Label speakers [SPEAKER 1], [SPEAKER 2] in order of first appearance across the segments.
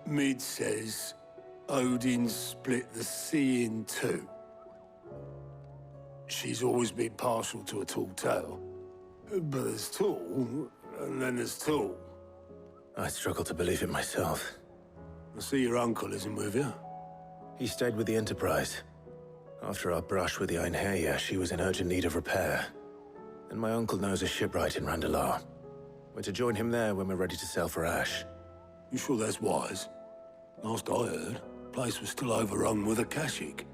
[SPEAKER 1] Mid says Odin split the sea in two. She's always been partial to a tall tale. But there's tall, and then there's tall.
[SPEAKER 2] I struggle to believe it myself.
[SPEAKER 1] I see your uncle isn't with you.
[SPEAKER 2] He stayed with the Enterprise. After our brush with the Einherja, she was in urgent need of repair. And my uncle knows a shipwright in Randalar. We're to join him there when we're ready to sail for Ash.
[SPEAKER 1] You sure that's wise? Last I heard, the place was still overrun with Akashic.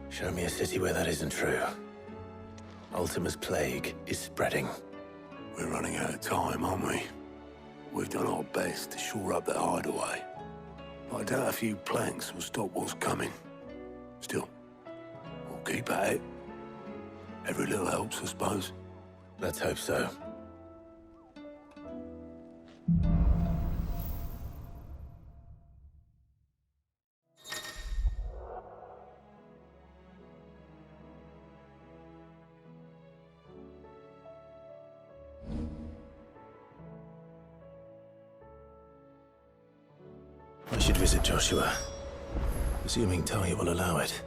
[SPEAKER 2] Show me a city where that isn't true. Ultima's plague is spreading.
[SPEAKER 1] We're running out of time, aren't we? We've done our best to shore up that hideaway. I doubt a few planks will stop what's coming. Still, we'll keep at it. Every little helps, I suppose.
[SPEAKER 2] Let's hope so. I should visit Joshua, assuming Talia will allow it.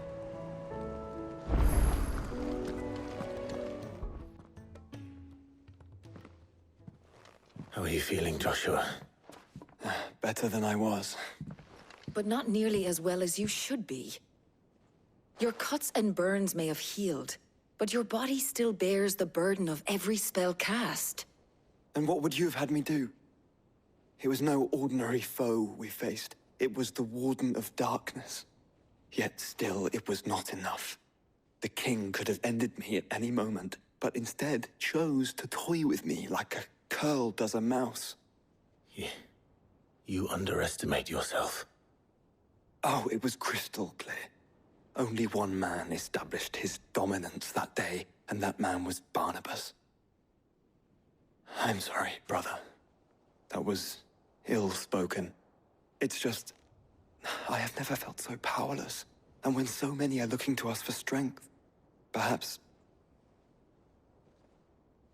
[SPEAKER 2] How are you feeling, Joshua?
[SPEAKER 3] Better than I was.
[SPEAKER 4] But not nearly as well as you should be. Your cuts and burns may have healed, but your body still bears the burden of every spell cast.
[SPEAKER 3] And what would you have had me do? It was no ordinary foe we faced. It was the Warden of Darkness. Yet still, it was not enough. The king could have ended me at any moment, but instead chose to toy with me like a curl does a mouse.
[SPEAKER 2] You underestimate yourself.
[SPEAKER 3] Oh, it was crystal clear. Only one man established his dominance that day, and that man was Barnabas. I'm sorry, brother. That was ill-spoken. It's just, I have never felt so powerless. And when so many are looking to us for strength, perhaps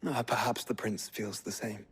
[SPEAKER 3] the prince feels the same.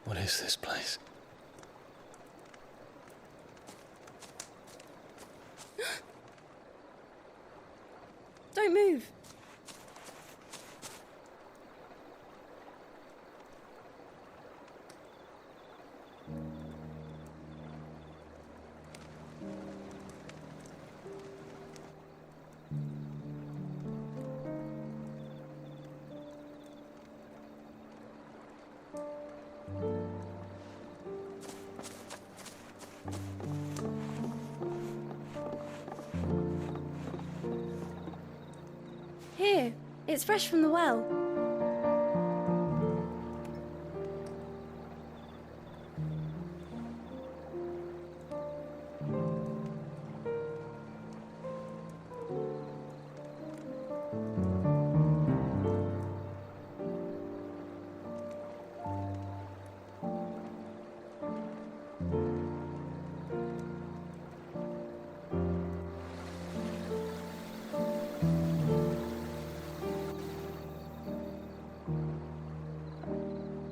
[SPEAKER 2] What is this place?
[SPEAKER 5] Don't move. Here, it's fresh from the well.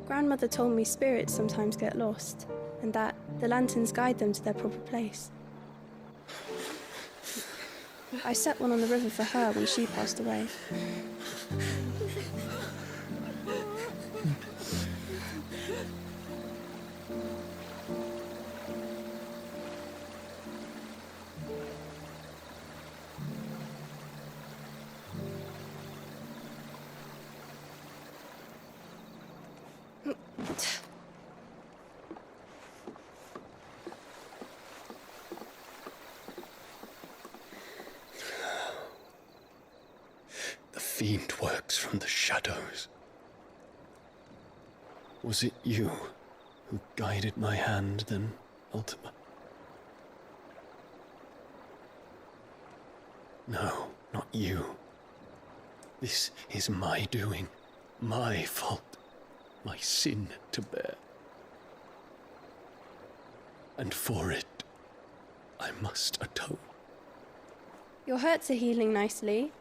[SPEAKER 5] Grandmother told me spirits sometimes get lost, and that the lanterns guide them to their proper place. I set one on the river for her when she passed away.
[SPEAKER 6] fiend works from the shadows. Was it you who guided my hand then, Ultima? No, not you. This is my doing, my fault, my sin to bear. And for it, I must atone.
[SPEAKER 5] Your hurts are healing nicely.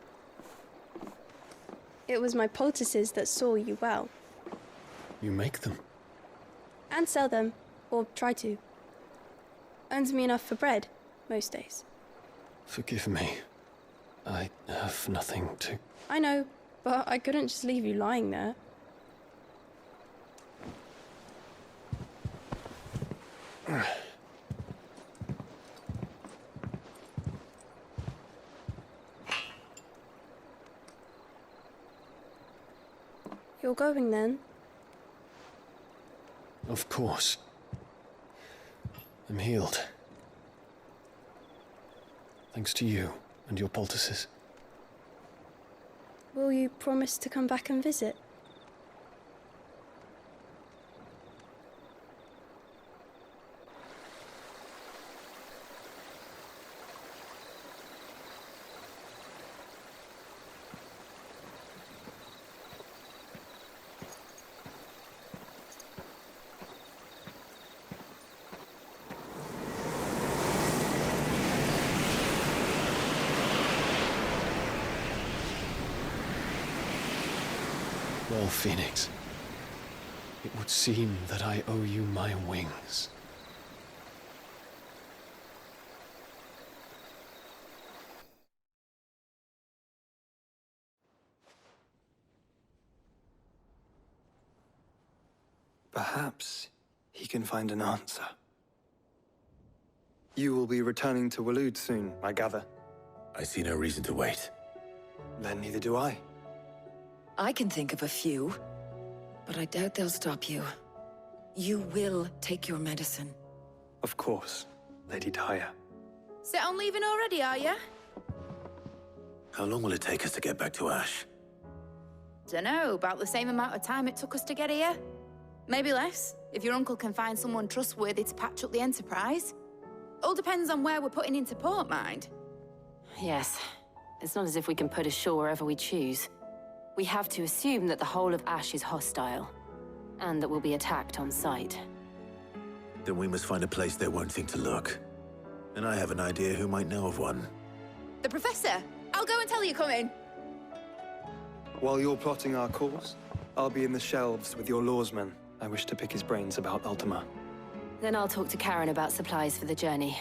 [SPEAKER 5] It was my poultices that saw you well.
[SPEAKER 6] You make them?
[SPEAKER 5] And sell them, or try to. Earns me enough for bread, most days.
[SPEAKER 6] Forgive me. I have nothing to...
[SPEAKER 5] I know, but I couldn't just leave you lying there. You're going then?
[SPEAKER 6] Of course. I'm healed. Thanks to you and your poultices.
[SPEAKER 5] Will you promise to come back and visit?
[SPEAKER 6] Well, Phoenix, it would seem that I owe you my wings.
[SPEAKER 3] Perhaps he can find an answer. You will be returning to Waloed soon, I gather.
[SPEAKER 2] I see no reason to wait.
[SPEAKER 3] Then neither do I.
[SPEAKER 4] I can think of a few, but I doubt they'll stop you. You will take your medicine.
[SPEAKER 3] Of course, Lady Daya.
[SPEAKER 7] Set on leaving already, are ya?
[SPEAKER 2] How long will it take us to get back to Ash?
[SPEAKER 7] Dunno, about the same amount of time it took us to get here. Maybe less, if your uncle can find someone trustworthy to patch up the Enterprise. All depends on where we're putting into port, mind.
[SPEAKER 8] Yes. It's not as if we can put ashore wherever we choose. We have to assume that the whole of Ash is hostile, and that we'll be attacked on sight.
[SPEAKER 2] Then we must find a place they won't think to look. And I have an idea who might know of one.
[SPEAKER 7] The Professor! I'll go and tell you come in.
[SPEAKER 3] While you're plotting our course, I'll be in the shelves with your lawsman. I wish to pick his brains about Ultima.
[SPEAKER 8] Then I'll talk to Karen about supplies for the journey.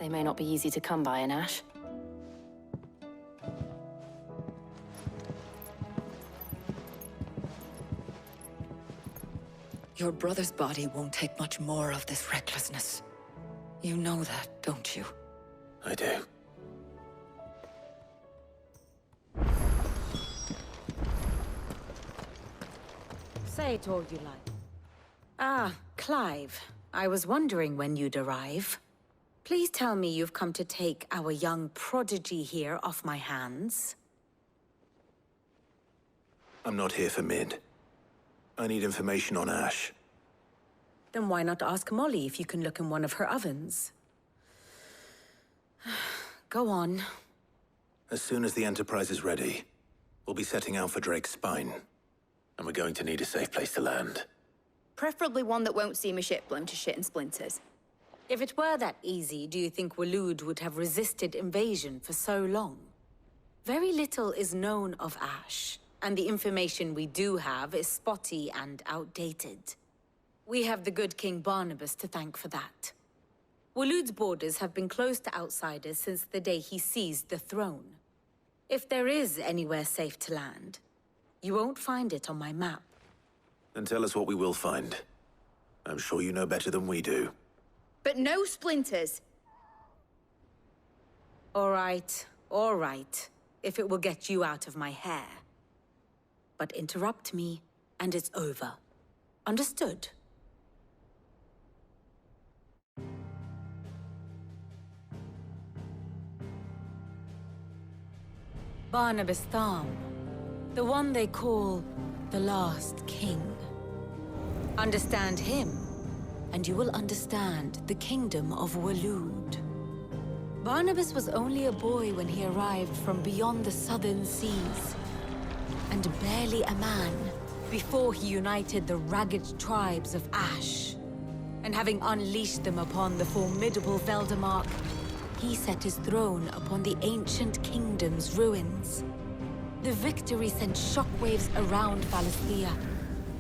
[SPEAKER 8] They may not be easy to come by in Ash.
[SPEAKER 4] Your brother's body won't take much more of this recklessness. You know that, don't you?
[SPEAKER 2] I do.
[SPEAKER 9] Say it all you like. Ah, Clive. I was wondering when you'd arrive. Please tell me you've come to take our young prodigy here off my hands.
[SPEAKER 2] I'm not here for Mid. I need information on Ash.
[SPEAKER 9] Then why not ask Molly if you can look in one of her ovens? Go on.
[SPEAKER 2] As soon as the Enterprise is ready, we'll be setting out for Drake's Spine. And we're going to need a safe place to land.
[SPEAKER 7] Preferably one that won't see my ship blown to shit and splinters.
[SPEAKER 9] If it were that easy, do you think Waloed would have resisted invasion for so long? Very little is known of Ash, and the information we do have is spotty and outdated. We have the good King Barnabas to thank for that. Waloed's borders have been closed to outsiders since the day he seized the throne. If there is anywhere safe to land, you won't find it on my map.
[SPEAKER 2] Then tell us what we will find. I'm sure you know better than we do.
[SPEAKER 7] But no splinters.
[SPEAKER 9] All right, if it will get you out of my hair. But interrupt me, and it's over. Understood? Barnabas Thom, The one they call the Last King. Understand him, and you will understand the kingdom of Waloed. Barnabas was only a boy when he arrived from beyond the southern seas, and barely a man before he united the ragged tribes of Ash. And having unleashed them upon the formidable Veldemark, he set his throne upon the ancient kingdom's ruins. The victory sent shockwaves around Valisthea,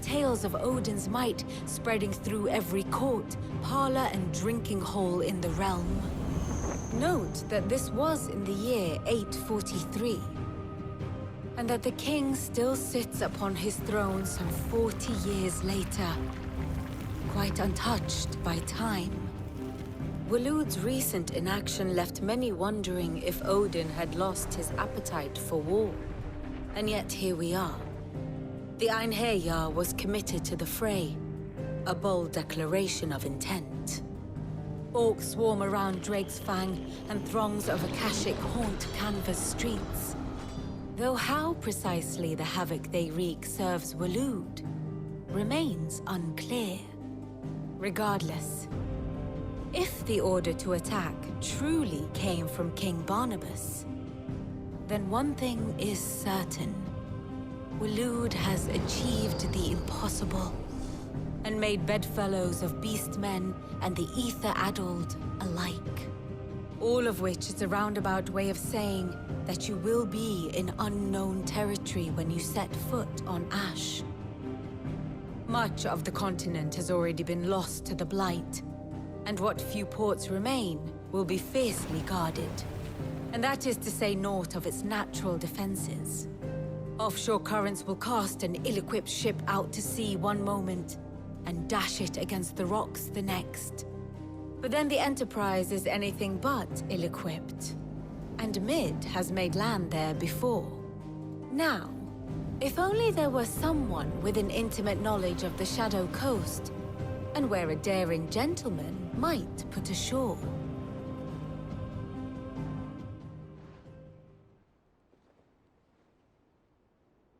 [SPEAKER 9] tales of Odin's might spreading through every court, parlor, and drinking hole in the realm. Note that this was in the year 843, and that the king still sits upon his throne some 40 years later, quite untouched by time. Waloed's recent inaction left many wondering if Odin had lost his appetite for war. And yet here we are. The Einherjar was committed to the fray, a bold declaration of intent. Orcs swarm around Drake's Fang, and throngs of Akashic haunt Canvas streets. Though how precisely the havoc they wreak serves Waloed remains unclear. Regardless, if the order to attack truly came from King Barnabas, then one thing is certain. Waloed has achieved the impossible, and made bedfellows of beastmen and the ether-addled alike. All of which is a roundabout way of saying that you will be in unknown territory when you set foot on Ash. Much of the continent has already been lost to the Blight, and what few ports remain will be fiercely guarded. And that is to say naught of its natural defenses. Offshore currents will cast an ill-equipped ship out to sea one moment, and dash it against the rocks the next. But then the Enterprise is anything but ill-equipped, and Mid has made land there before. Now, if only there were someone with an intimate knowledge of the Shadow Coast, and where a daring gentleman might put ashore.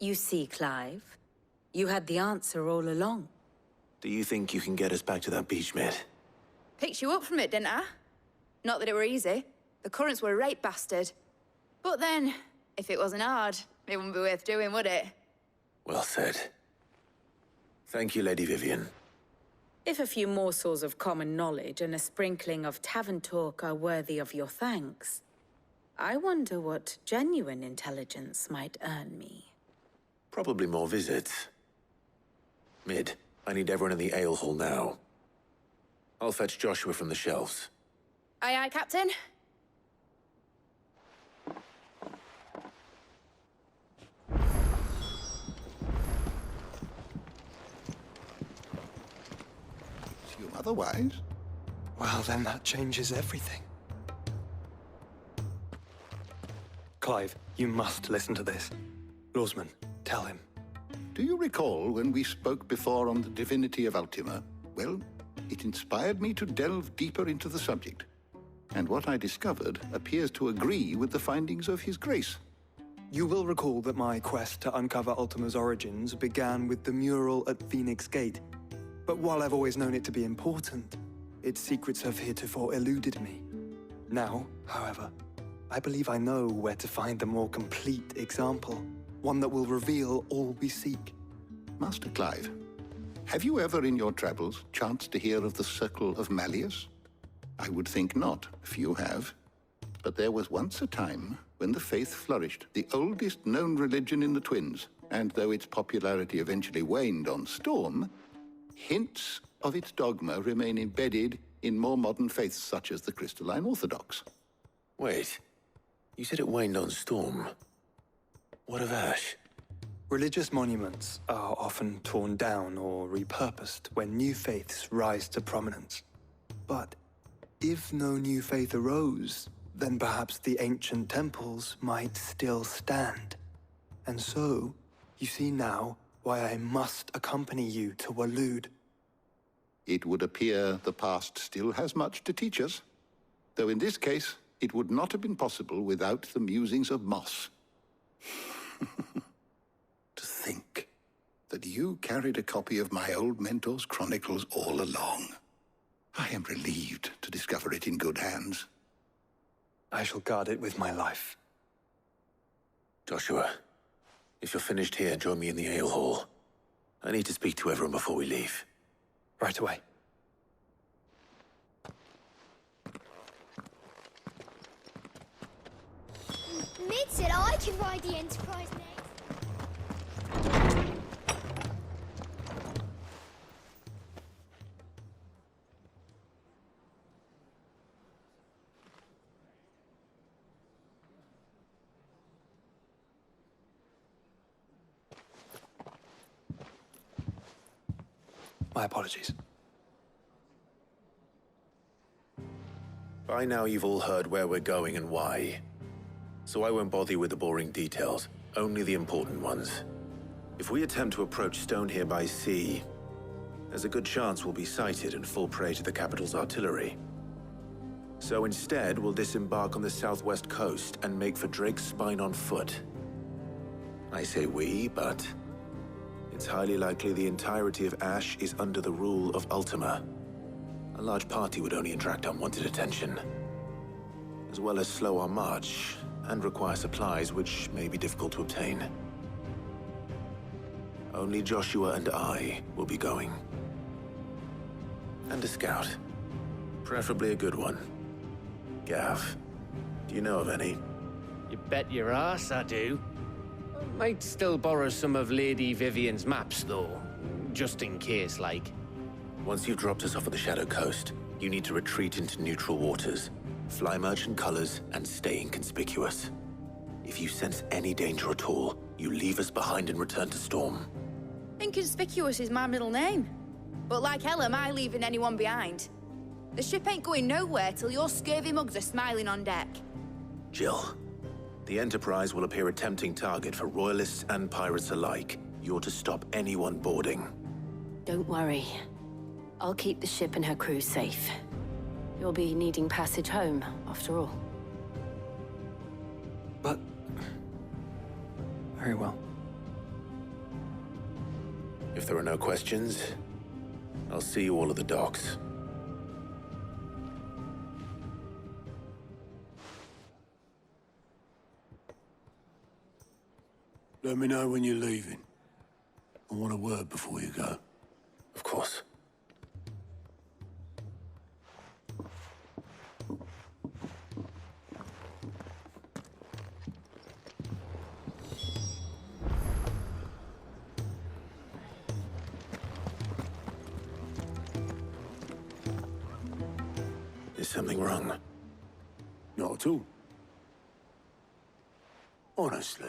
[SPEAKER 9] You see, Clive, you had the answer all along.
[SPEAKER 2] Do you think you can get us back to that beach, Mid?
[SPEAKER 7] Picked you up from it, didn't I? Not that it were easy. The currents were a right bastard. But then, if it wasn't hard, it wouldn't be worth doing, would it?
[SPEAKER 2] Well said. Thank you, Lady Vivian.
[SPEAKER 9] If a few morsels of common knowledge and a sprinkling of tavern talk are worthy of your thanks, I wonder what genuine intelligence might earn me.
[SPEAKER 2] Probably more visits. Mid, I need everyone in the ale hall now. I'll fetch Joshua from the shelves.
[SPEAKER 7] Aye, aye, Captain.
[SPEAKER 10] Assume otherwise.
[SPEAKER 3] Well, then that changes everything. Clive, you must listen to this. Lawsman, tell him.
[SPEAKER 10] Do you recall when we spoke before on the divinity of Ultima? Well, it inspired me to delve deeper into the subject. And what I discovered appears to agree with the findings of His Grace.
[SPEAKER 3] You will recall that my quest to uncover Ultima's origins began with the mural at Phoenix Gate. But while I've always known it to be important, its secrets have heretofore eluded me. Now, however, I believe I know where to find the more complete example. One that will reveal all we seek.
[SPEAKER 10] Master Clive, have you ever in your travels chanced to hear of the Circle of Malleus? I would think not, few have. But there was once a time when the faith flourished, the oldest known religion in the Twins, and though its popularity eventually waned on Storm, hints of its dogma remain embedded in more modern faiths such as the Crystalline Orthodox.
[SPEAKER 2] Wait, you said it waned on Storm. What of Ash?
[SPEAKER 3] Religious monuments are often torn down or repurposed when new faiths rise to prominence. But if no new faith arose, then perhaps the ancient temples might still stand. And so, you see now why I must accompany you to Waloed.
[SPEAKER 10] It would appear the past still has much to teach us, though in this case, it would not have been possible without the musings of Moss. you carried a copy of my old mentor's chronicles all along. I am relieved to discover it in good hands.
[SPEAKER 3] I shall guard it with my life.
[SPEAKER 2] Joshua, if you're finished here, join me in the ale hall. I need to speak to everyone before we leave.
[SPEAKER 3] Right away.
[SPEAKER 11] Mid said I can ride the Enterprise next.
[SPEAKER 3] My apologies.
[SPEAKER 2] By now you've all heard where we're going and why. So I won't bother you with the boring details, only the important ones. If we attempt to approach Stone here by sea, there's a good chance we'll be sighted and fall prey to the capital's artillery. So instead, we'll disembark on the southwest coast and make for Drake's Spine on foot. I say we, but it's highly likely the entirety of Ash is under the rule of Ultima. A large party would only attract unwanted attention, as well as slow our march and require supplies which may be difficult to obtain. Only Joshua and I will be going. And a scout. Preferably a good one. Gav, do you know of any?
[SPEAKER 12] You bet your ass I do. Might still borrow some of Lady Vivian's maps, though. Just in case, like.
[SPEAKER 2] Once you've dropped us off at the Shadow Coast, you need to retreat into neutral waters, fly merchant colors, and stay inconspicuous. If you sense any danger at all, you leave us behind and return to Storm.
[SPEAKER 7] Inconspicuous is my middle name. But like hell am I leaving anyone behind. The ship ain't going nowhere till your scurvy mugs are smiling on deck.
[SPEAKER 2] Jill, the Enterprise will appear a tempting target for royalists and pirates alike. You're to stop anyone boarding.
[SPEAKER 8] Don't worry. I'll keep the ship and her crew safe. You'll be needing passage home, after all.
[SPEAKER 3] But... very well.
[SPEAKER 2] If there are no questions, I'll see you all at the docks.
[SPEAKER 1] Let me know when you're leaving. I want a word before you go.
[SPEAKER 2] Of course. Is something wrong?
[SPEAKER 1] Not at all. Honestly.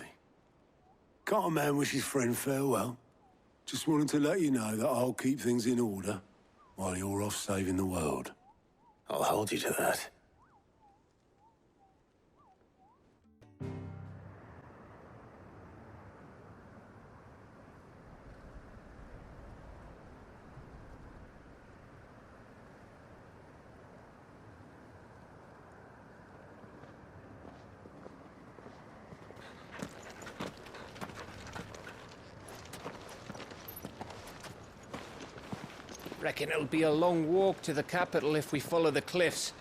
[SPEAKER 1] Can't a man wish his friend farewell? Just wanted to let you know that I'll keep things in order while you're off saving the world.
[SPEAKER 2] I'll hold you to that.
[SPEAKER 12] Reckon it'll be a long walk to the capital if we follow the cliffs.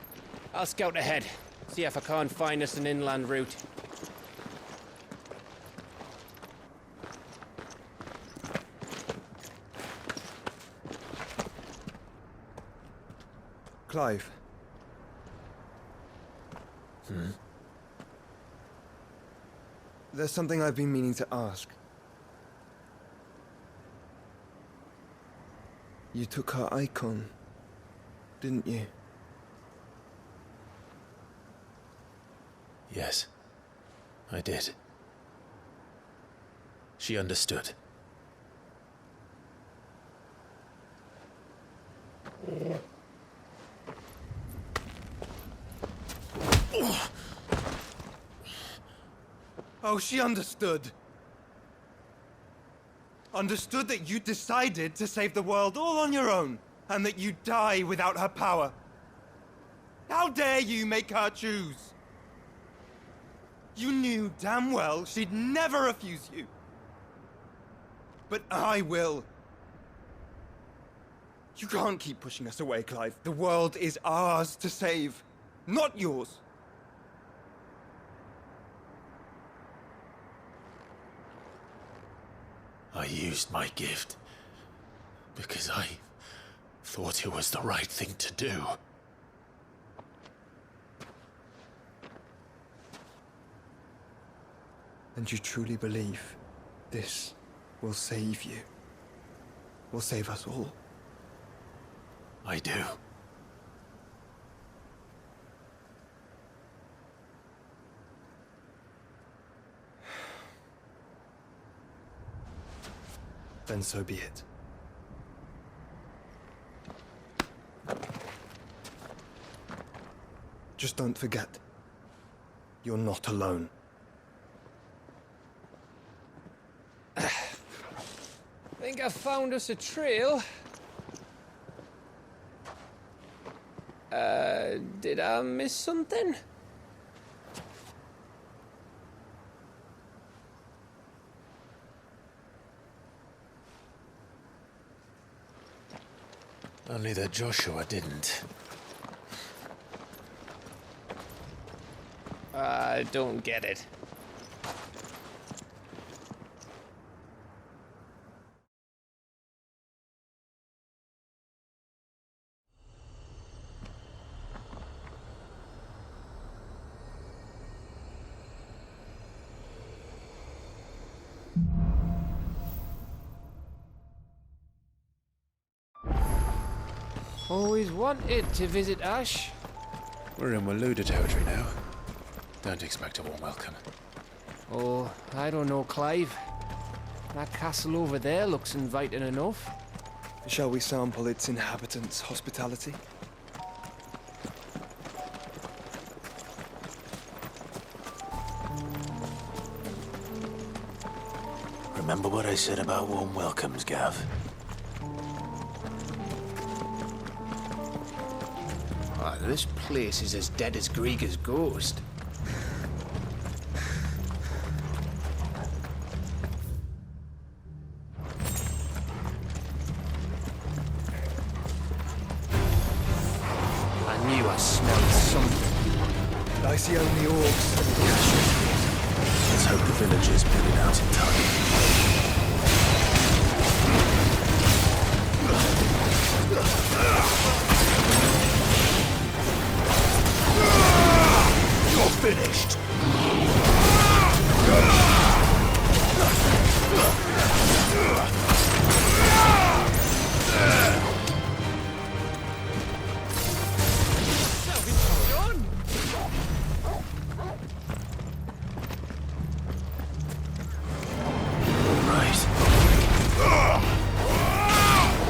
[SPEAKER 12] I'll scout ahead, see if I can't find us an inland route.
[SPEAKER 13] Clive. There's something I've been meaning to ask. You took her icon, didn't you?
[SPEAKER 2] Yes, I did. She understood.
[SPEAKER 13] Oh, she understood. Understood that you decided to save the world all on your own, and that you'd die without her power. How dare you make her choose? You knew damn well she'd never refuse you. but I will. You can't keep pushing us away, Clive. The world is ours to save, not yours.
[SPEAKER 6] I used my gift because I thought it was the right thing to do.
[SPEAKER 13] And you truly believe this will save you? Will save us all?
[SPEAKER 6] I do.
[SPEAKER 13] Then so be it. Just don't forget, you're not alone.
[SPEAKER 12] Think I found us a trail. Did I miss something?
[SPEAKER 6] Only that Joshua didn't.
[SPEAKER 12] I don't get it. Always wanted to visit Ash.
[SPEAKER 6] We're in Waluda territory now. Don't expect a warm welcome.
[SPEAKER 12] Oh, I don't know, Clive. That castle over there looks inviting enough.
[SPEAKER 13] Shall we sample its inhabitants' hospitality?
[SPEAKER 2] Remember what I said about warm welcomes, Gav?
[SPEAKER 12] Oh, this place is as dead as Greagor's ghost. I knew I smelled something.
[SPEAKER 13] I see only orcs and the ashes.
[SPEAKER 2] Let's hope the villagers put it out in time. You're finished! Ugh!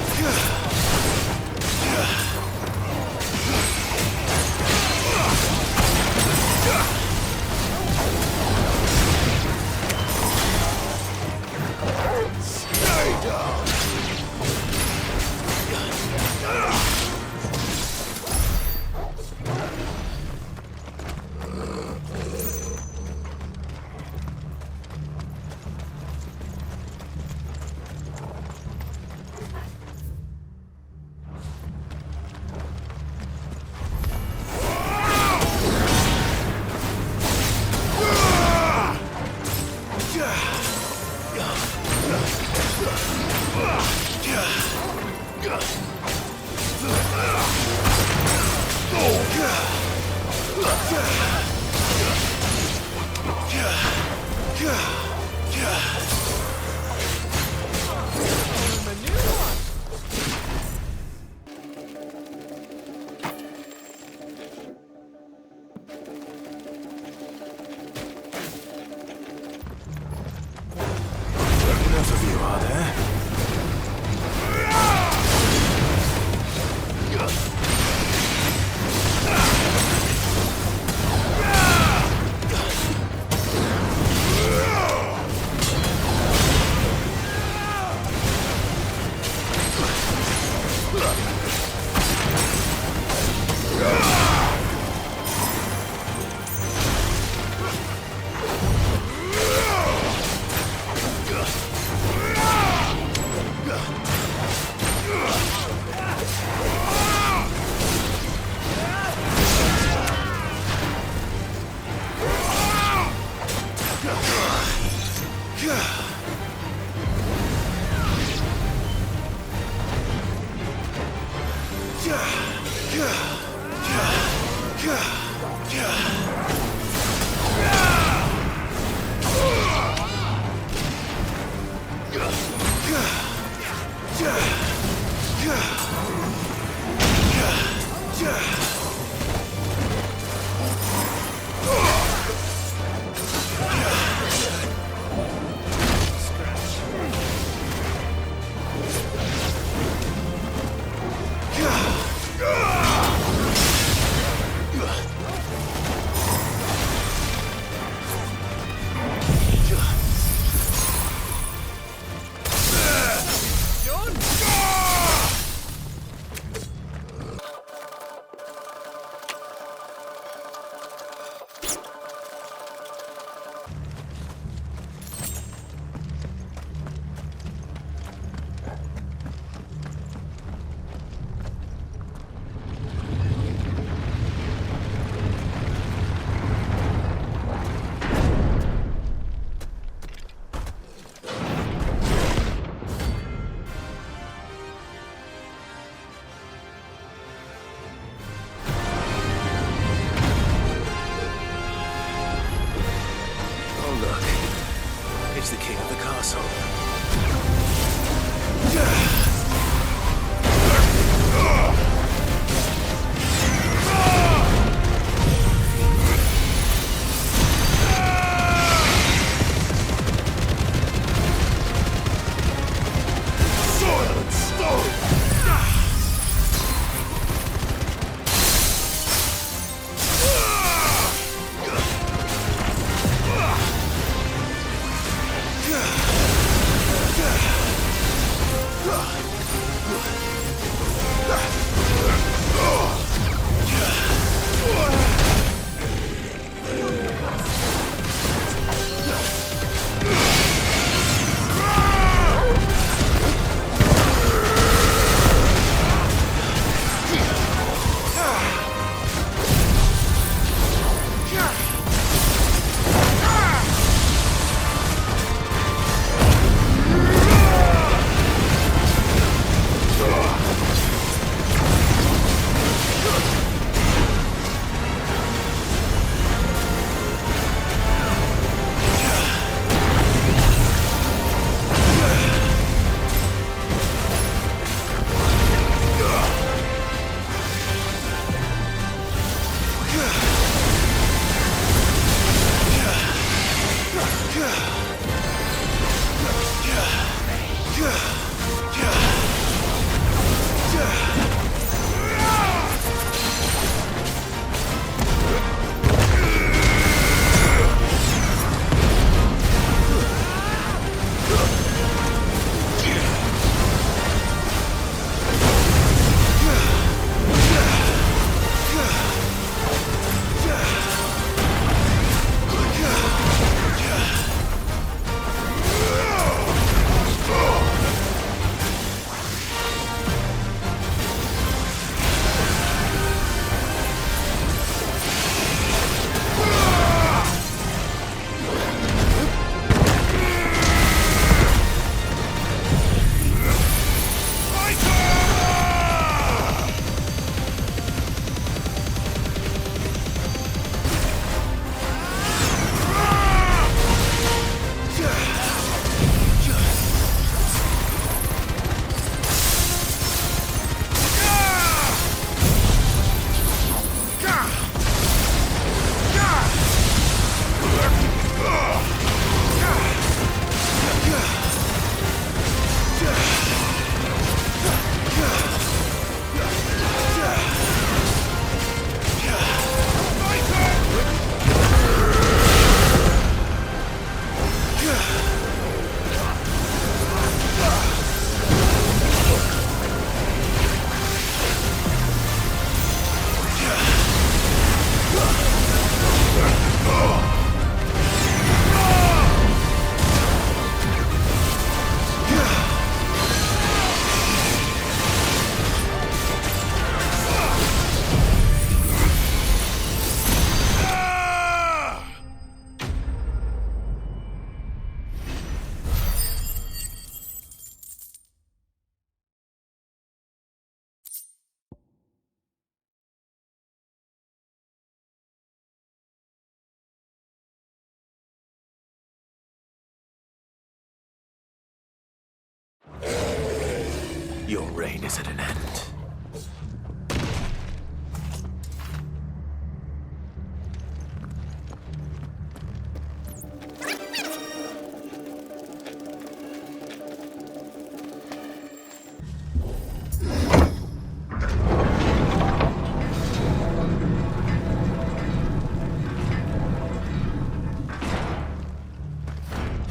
[SPEAKER 2] Your reign is at an end.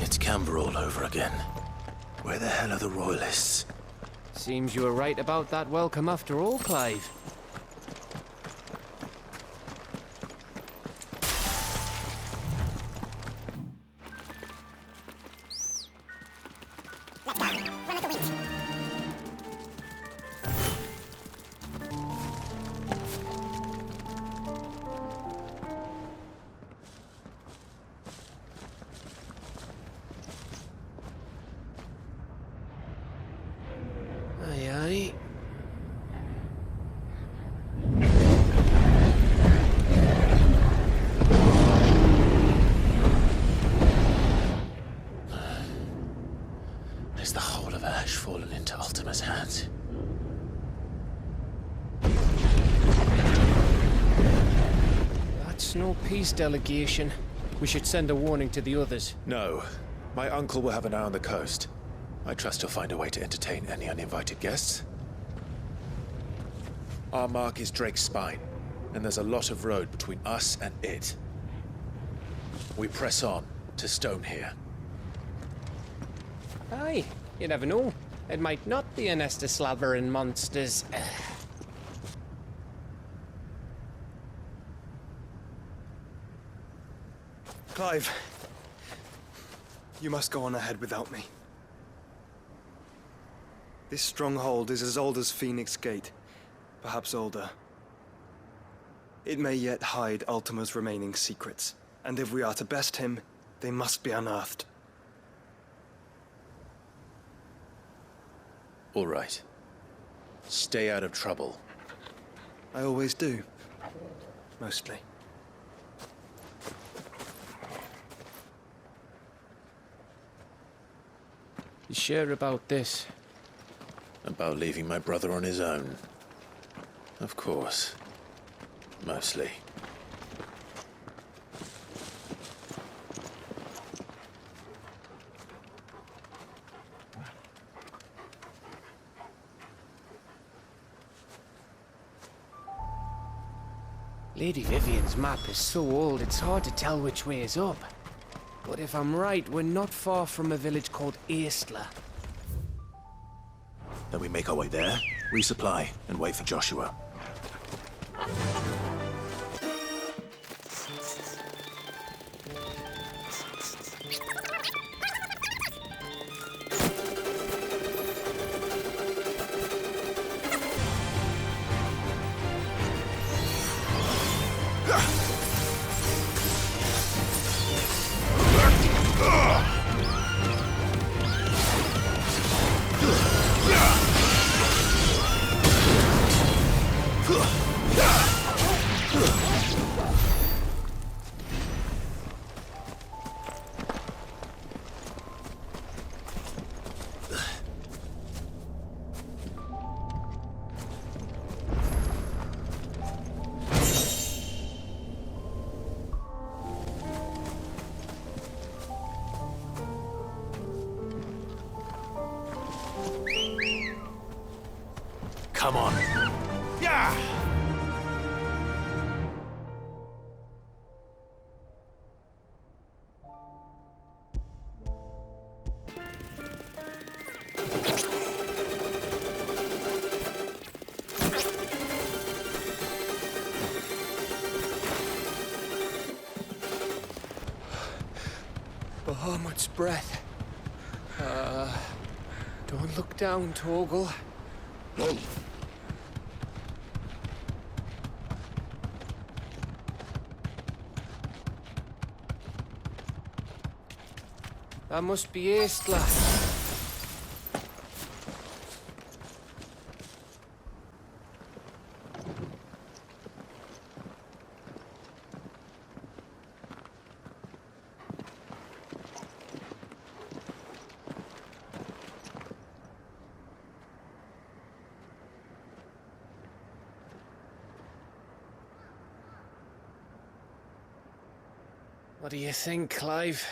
[SPEAKER 2] It's Camber all over again. Where the hell are the Royalists?
[SPEAKER 12] Seems you were right about that welcome after all, Clive. Aye, aye.
[SPEAKER 2] Is the whole of Ash fallen into Ultima's hands?
[SPEAKER 12] That's no peace delegation. We should send a warning to the others.
[SPEAKER 2] No. My uncle will have an eye on the coast. I trust he'll find a way to entertain any uninvited guests. Our mark is Drake's Spine, and there's a lot of road between us and it. We press on to Stone here.
[SPEAKER 12] Aye, you never know. It might not be a nest of slavering monsters.
[SPEAKER 13] Clive, you must go on ahead without me. This stronghold is as old as Phoenix Gate, perhaps older. It may yet hide Ultima's remaining secrets, and if we are to best him, they must be unearthed.
[SPEAKER 2] All right. Stay out of trouble.
[SPEAKER 13] I always do. Mostly.
[SPEAKER 12] You sure about this?
[SPEAKER 2] About leaving my brother on his own. Of course. Mostly.
[SPEAKER 12] Lady Vivian's map is so old it's hard to tell which way is up. But if I'm right, we're not far from a village called Aistla.
[SPEAKER 2] Then we make our way there, resupply, and wait for Joshua. Come on.
[SPEAKER 13] Yeah!
[SPEAKER 12] Bahamut's breath. Don't look down, Torgal. That must be Aistla. What do you think, Clive?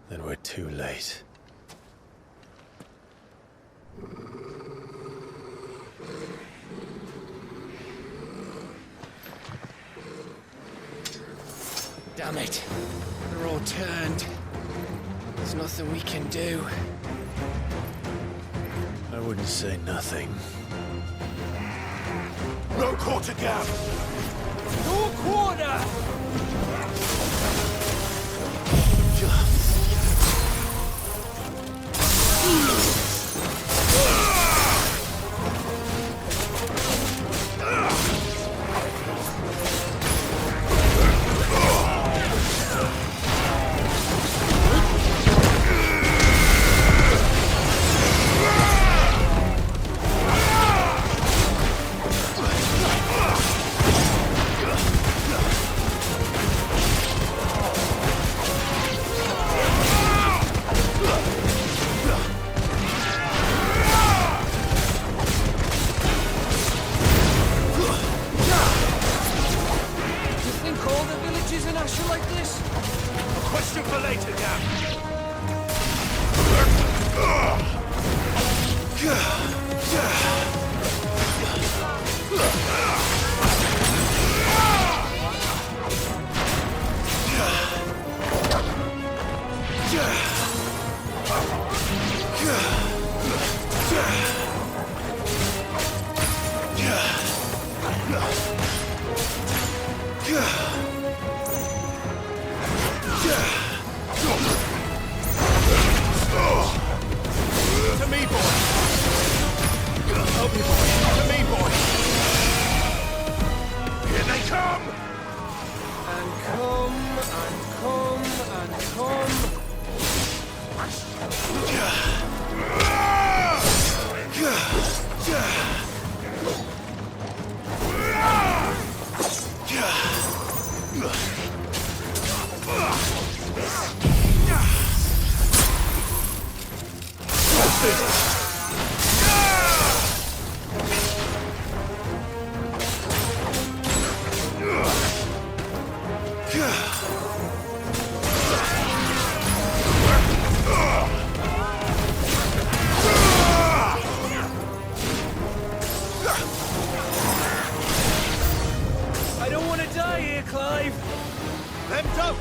[SPEAKER 2] Then we're too late.
[SPEAKER 12] Damn it. They're all turned. There's nothing we can do.
[SPEAKER 2] I wouldn't say nothing.
[SPEAKER 1] No quarter gap!
[SPEAKER 12] No quarter!
[SPEAKER 1] Question for later, Gap. To me, boy. Help me, boy. To me, boy. Here they come.
[SPEAKER 12] And come, and come, and come. I don't want to die here, Clive.
[SPEAKER 1] Them don't.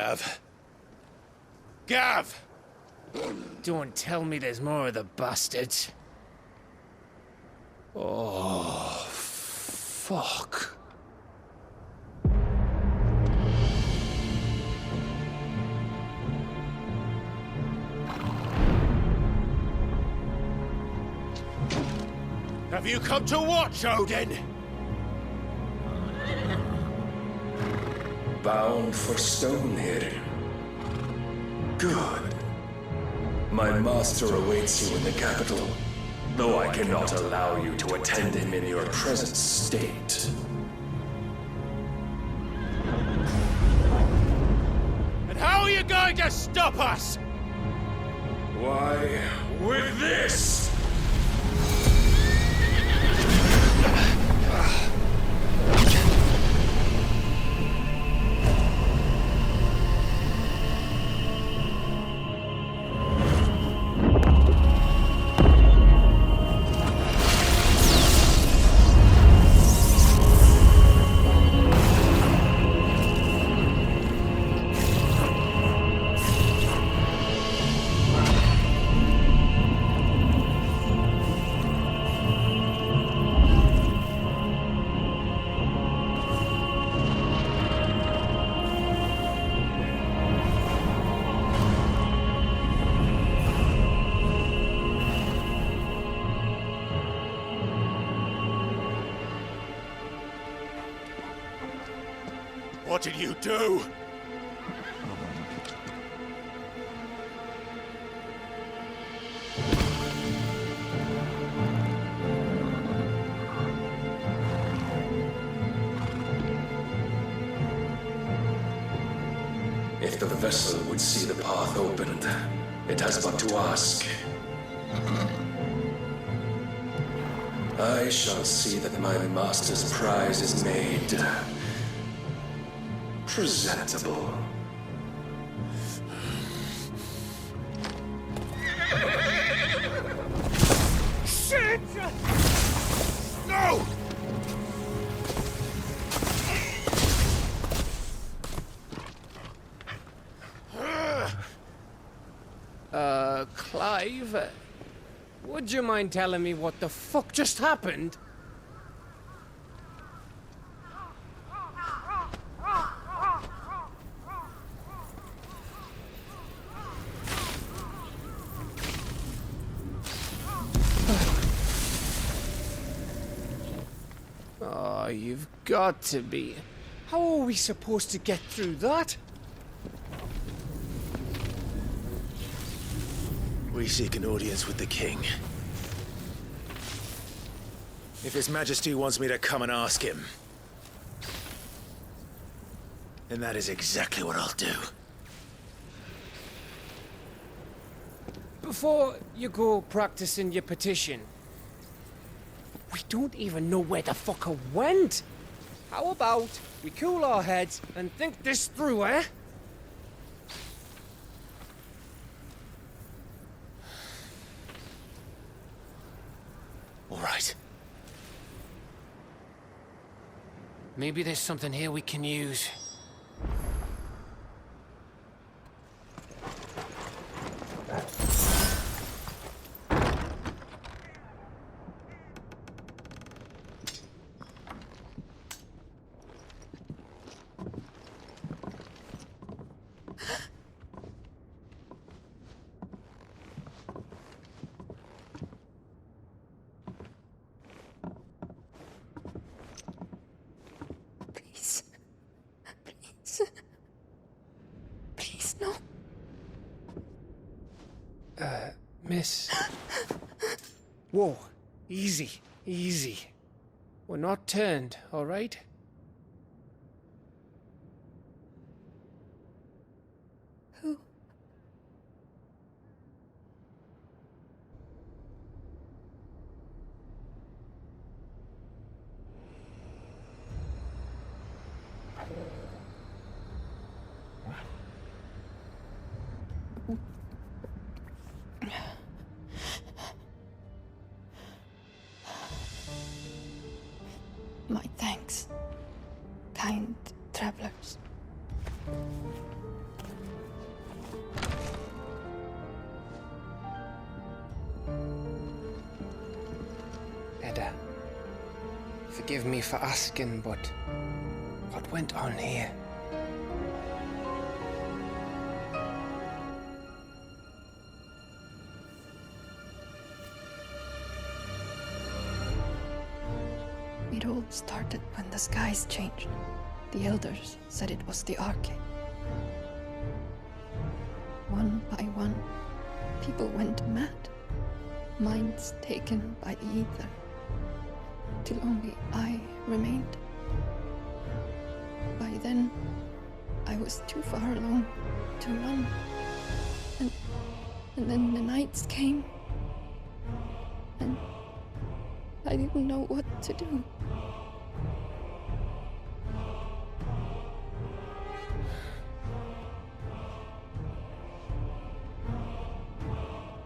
[SPEAKER 2] Gav. Gav!
[SPEAKER 12] Don't tell me there's more of the bastards.
[SPEAKER 6] Oh, fuck.
[SPEAKER 2] Have you come to watch, Odin?
[SPEAKER 14] Bound for Stonehill. Good. My master awaits you in the capital, though I cannot allow you to attend him in your present state.
[SPEAKER 2] And how are you going to stop us?
[SPEAKER 14] Why, with this!
[SPEAKER 2] What did you do?
[SPEAKER 14] If the vessel would see the path opened, it has but to ask. I shall see that my master's prize is made presentable.
[SPEAKER 2] Shit! No!
[SPEAKER 12] Clive, would you mind telling me what the fuck just happened? Oh, you've got to be. How are we supposed to get through that?
[SPEAKER 2] We seek an audience with the king. If His Majesty wants me to come and ask him, then that is exactly what I'll do.
[SPEAKER 12] Before you go practicing your petition, we don't even know where the fucker went. How about we cool our heads and think this through, eh?
[SPEAKER 2] All right.
[SPEAKER 12] Maybe there's something here we can use.
[SPEAKER 4] Please, no.
[SPEAKER 12] Miss. Whoa, easy, easy. We're not turned, all right?
[SPEAKER 4] Who? My thanks, kind travelers.
[SPEAKER 12] Edda, forgive me for asking, but what went on here?
[SPEAKER 15] It all started when the skies changed. The elders said it was the Arcade. One by one, people went mad. Minds taken by the ether. Till only I remained. By then, I was too far alone to run. And then the nights came. And I didn't know what to do.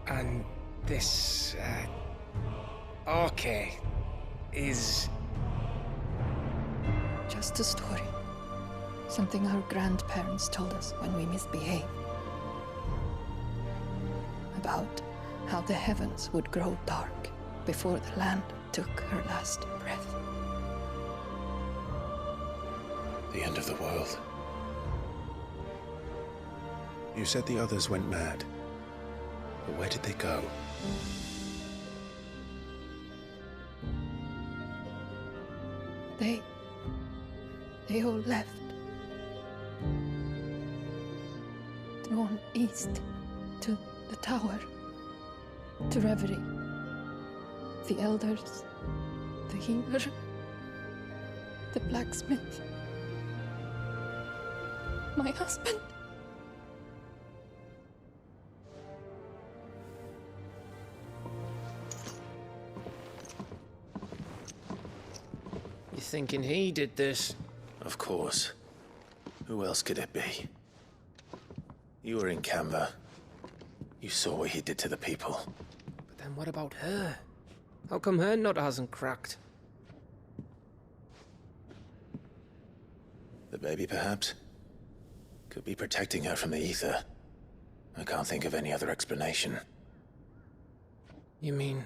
[SPEAKER 12] And this, Arcade is...
[SPEAKER 15] Just a story. Something our grandparents told us when we misbehaved. About how the heavens would grow dark before the land took her last breath.
[SPEAKER 2] The end of the world. You said the others went mad. But where did they go?
[SPEAKER 15] They all left. Gone east to the tower, to Reverie. The elders, the healer, the blacksmith, my husband.
[SPEAKER 12] You thinking he did this?
[SPEAKER 2] Of course. Who else could it be? You were in Canva. You saw what he did to the people.
[SPEAKER 12] But then what about her? How come her nut hasn't cracked?
[SPEAKER 2] The baby, perhaps? Could be protecting her from the ether. I can't think of any other explanation.
[SPEAKER 12] You mean...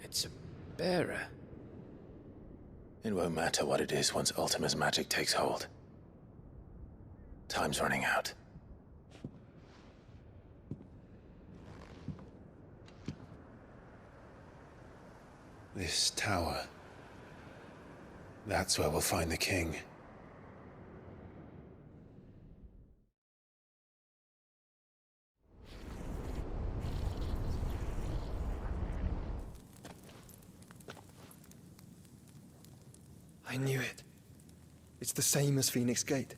[SPEAKER 12] it's a bearer?
[SPEAKER 2] It won't matter what it is once Ultima's magic takes hold. Time's running out. This tower. That's where we'll find the king.
[SPEAKER 13] I knew it. It's the same as Phoenix Gate.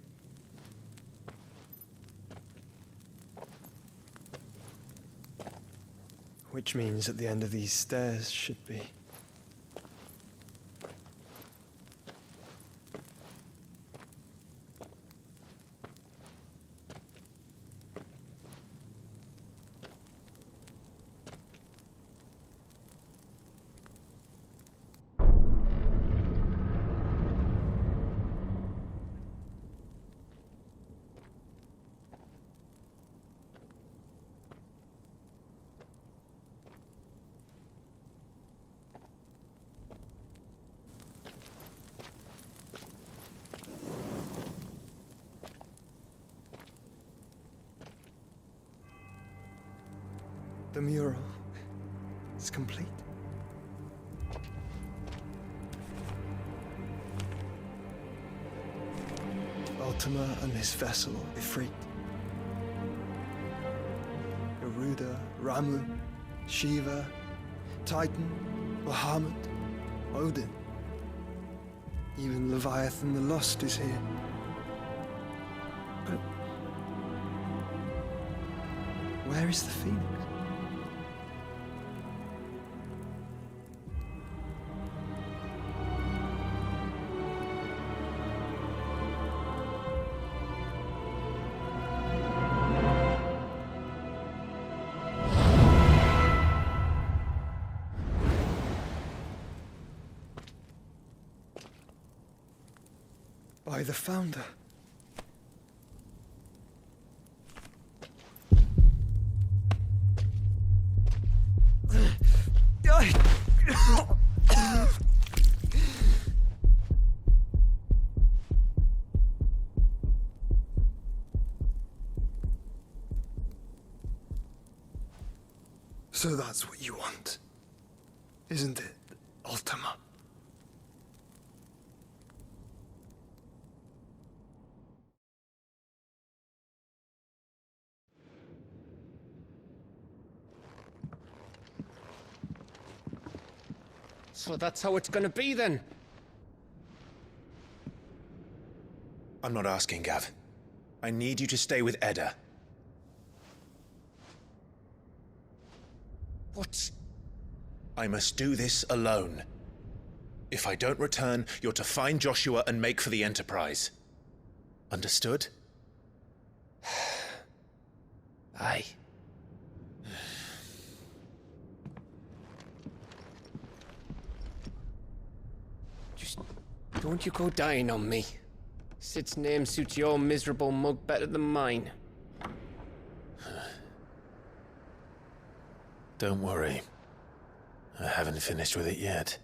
[SPEAKER 13] Which means at the end of these stairs should be... The mural is complete. Ultima and his vessel, Ifrit. Garuda, Ramu, Shiva, Titan, Bahamut, Odin. Even Leviathan the Lost is here. But where is the Phoenix? By the Founder. So that's what you want, isn't it, Ultima?
[SPEAKER 12] So that's how it's gonna be then?
[SPEAKER 2] I'm not asking, Gav. I need you to stay with Edda.
[SPEAKER 12] What?
[SPEAKER 2] I must do this alone. If I don't return, you're to find Joshua and make for the Enterprise. Understood?
[SPEAKER 12] Aye. Just don't you go dying on me. Sid's name suits your miserable mug better than mine.
[SPEAKER 2] Don't worry. I haven't finished with it yet.